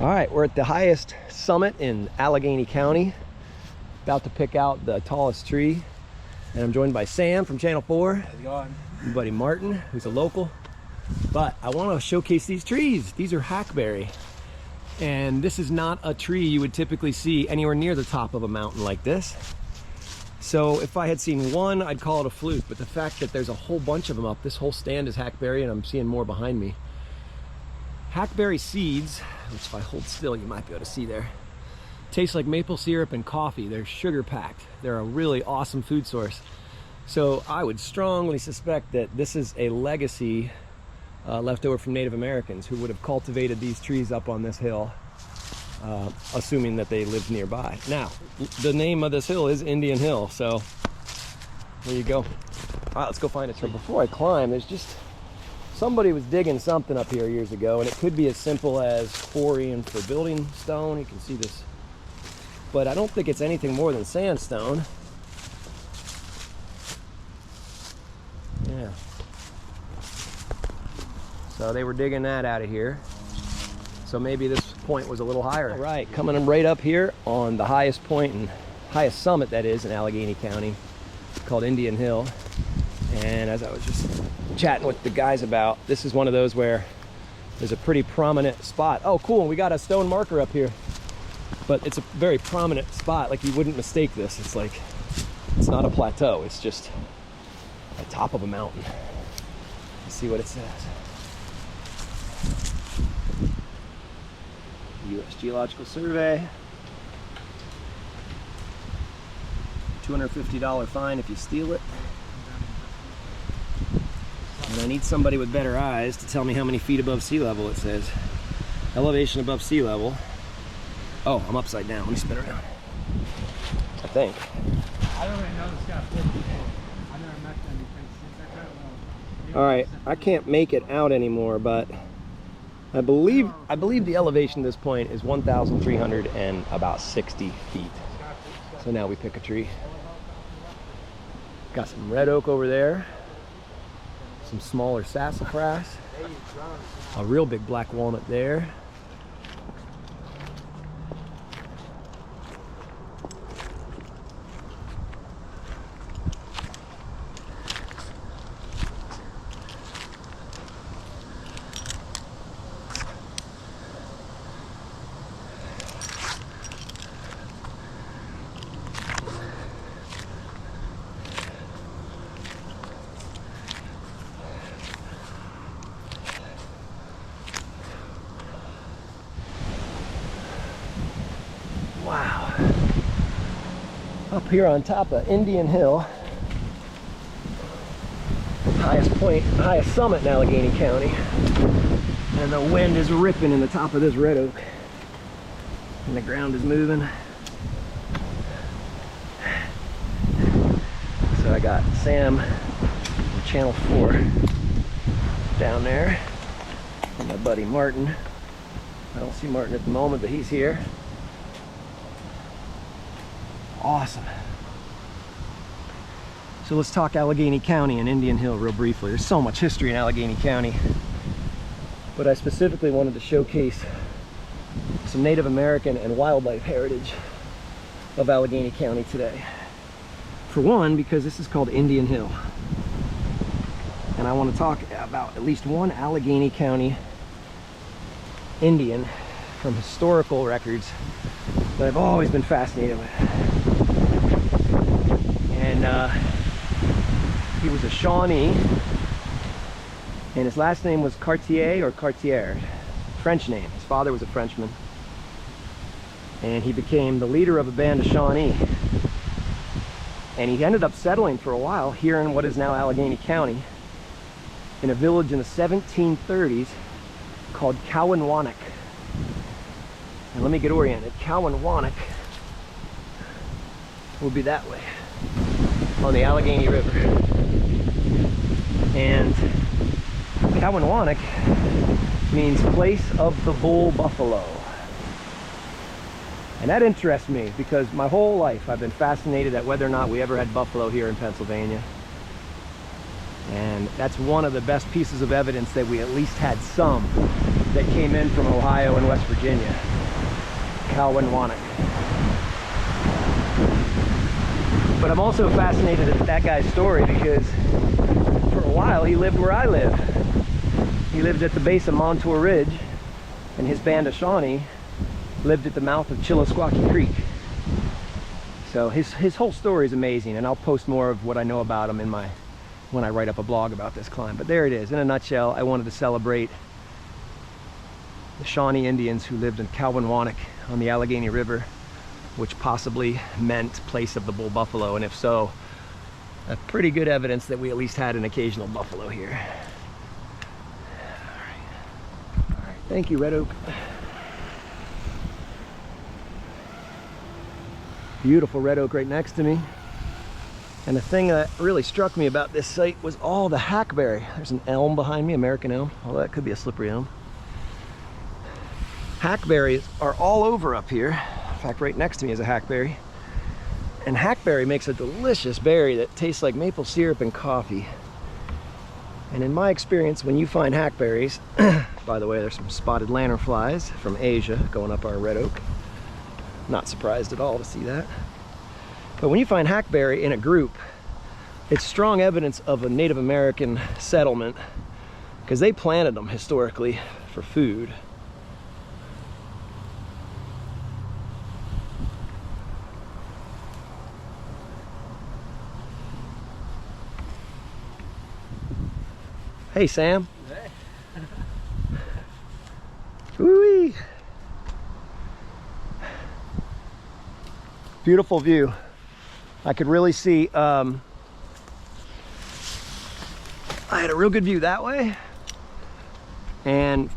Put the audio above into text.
All right, we're at the highest summit in Allegheny County, about to pick out the tallest tree, and I'm joined by Sam from Channel 4. How's it going? My buddy Martin, who's a local. But I want to showcase these trees. These are hackberry, and this is not a tree you would typically see anywhere near the top of a mountain like this. So if I had seen one, I'd call it a fluke, but the fact that there's a whole bunch of them up, this whole stand is hackberry, and I'm seeing more behind me. Hackberry seeds, which if I hold still you might be able to see there, taste like maple syrup and coffee. They're sugar packed. They're a really awesome food source. So I would strongly suspect that this is a legacy left over from Native Americans who would have cultivated these trees up on this hill, assuming that they lived nearby. Now, the name of this hill is Indian Hill, so there you go. All right, let's go find it. So before I climb, there's just somebody was digging something up here years ago, and it could be as simple as quarrying for building stone. You can see this, but I don't think it's anything more than sandstone. Yeah. So they were digging that out of here. So maybe this point was a little higher. All right, coming right up here on the highest point and highest summit that is in Allegheny County, called Indian Hill. And as I was just chatting with the guys about, this is one of those where there's a pretty prominent spot. Oh, cool, we got a stone marker up here. But it's a very prominent spot, like you wouldn't mistake this. It's like, it's not a plateau, it's just the top of a mountain. Let's see what it says. U.S. Geological Survey. $250 fine if you steal it. And I need somebody with better eyes to tell me how many feet above sea level it says. Elevation above sea level. Oh, I'm upside down. Let me spin around. I think. I don't really know this guy before. I never met them. All right, I can't make it out anymore, but I believe the elevation at this point is 1,360 feet. So now we pick a tree. Got some red oak over there, some smaller sassafras, a real big black walnut there. Wow. Up here on top of Indian Hill, highest point, highest summit in Allegheny County, and the wind is ripping in the top of this red oak, and the ground is moving. So I got Sam from Channel 4 down there, and my buddy Martin. I don't see Martin at the moment, but he's here. Awesome. So let's talk Allegheny County and Indian Hill real briefly. There's so much history in Allegheny County, but I specifically wanted to showcase some Native American and wildlife heritage of Allegheny County today. For one, because this is called Indian Hill, and I want to talk about at least one Allegheny County Indian from historical records that I've always been fascinated with. And he was a Shawnee, and his last name was Chartier or Chartier, French name. His father was a Frenchman, and he became the leader of a band of Shawnee. And he ended up settling for a while here in what is now Allegheny County, in a village in the 1730s called Cowanwanik. And let me get oriented. Cowanwanik will be that way, on the Allegheny River. And Cowanwanik means place of the bull buffalo. And that interests me because my whole life I've been fascinated at whether or not we ever had buffalo here in Pennsylvania. And that's one of the best pieces of evidence that we at least had some that came in from Ohio and West Virginia. Cowanwanik. But I'm also fascinated at that guy's story because for a while he lived where I live. He lived at the base of Montour Ridge, and his band of Shawnee lived at the mouth of Chillisquaque Creek. So his whole story is amazing, and I'll post more of what I know about him in when I write up a blog about this climb. But there it is. In a nutshell, I wanted to celebrate the Shawnee Indians who lived in Cowanwanik on the Allegheny River, which possibly meant place of the bull buffalo, and if so, a pretty good evidence that we at least had an occasional buffalo here. All right. Thank you, Red Oak. Beautiful red oak right next to me. And the thing that really struck me about this site was all the hackberry. There's an elm behind me, American elm. Although that could be a slippery elm. Hackberries are all over up here. In fact, right next to me is a hackberry. And hackberry makes a delicious berry that tastes like maple syrup and coffee. And in my experience, when you find hackberries, by the way, there's some spotted lanternflies from Asia going up our red oak. Not surprised at all to see that. But when you find hackberry in a group, it's strong evidence of a Native American settlement because they planted them historically for food. Hey, Sam. Hey. Woo-wee. Beautiful view. I could really see, I had a real good view that way, and